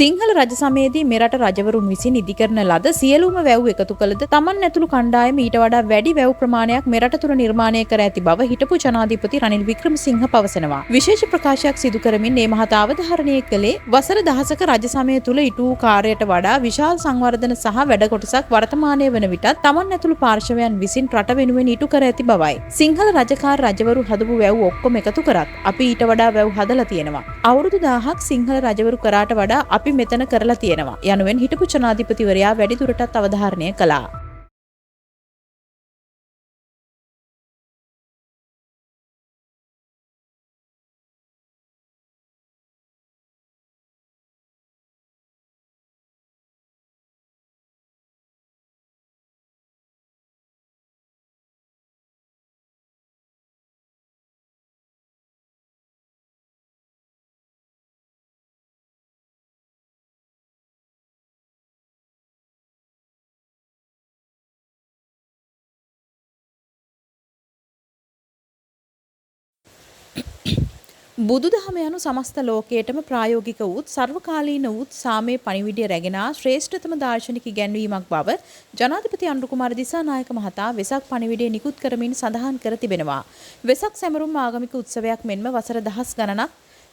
සිංහල රජ සමයේදී මෙරට රජවරුන් විසින් ඉදිකරන ලද සියලුම වැව් එකතු කළද තමන් ඇතුළු කණ්ඩායම ඊට වඩා වැඩි වැව් ප්‍රමාණයක් මෙරට තුළ නිර්මාණය කර ඇති බව හිටපු ජනාධිපති රනිල් වික්‍රමසිංහ පවසනවා. විශේෂ ප්‍රකාශයක් සිදු කරමින් මේ මහතා අවධාරණය කළේ වසර දහසක රජ සමය තුළ ඉටු වූ කාර්යයට වඩා විශාල සංවර්ධන සහ වැඩ කොටසක් වර්තමානයේ වන විටත් තමන් ඇතුළු පාර්ශවයන් විසින් රට වෙනුවෙන් ඉටු කර ඇති බවයි. සිංහල රජකාර රජවරු හදපු වැව් ඔක්කොම එකතු කරත් අපි ඊට වඩා වැව් හදලා තියෙනවා. අවුරුදු 1000ක් සිංහල රජවරු කරාට වඩා අපි මෙතන කරලා තියෙනවා යනුවෙන් හිටපු ජනාධිපතිවරයා වැඩිදුරටත් අවධාරණය කළා. බුදුදහම යනු සමස්ත ලෝකයටම ප්‍රායෝගික වූත් සර්වකාලීන වූත් සාමයේ පණිවිඩය රැගෙන ශ්‍රේෂ්ඨතම දාර්ශනික ඉගැන්වීමක් බව ජනාධිපති අනුර කුමාර දිසානායක මහතා වෙසක් පණිවිඩය නිකුත් කරමින් සඳහන් කර තිබෙනවා.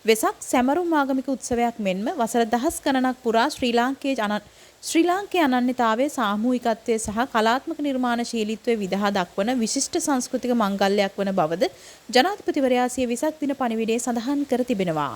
වෙසක් සැමරුම් ආගමික උත්සවයක් මෙන්ම වසර දහස් ගණනක් පුරා ශ්‍රී ලාංකේය අනන්‍යතාවයේ සාමූහිකත්වයේ සහ කලාත්මක නිර්මාණශීලීත්වයේ විදහා දක්වන විශිෂ්ට සංස්කෘතික මංගල්‍යයක් වන බවද ජනාධිපතිවරයා සිය වෙසක් දින පණිවිඩයේ සඳහන් කර තිබෙනවා.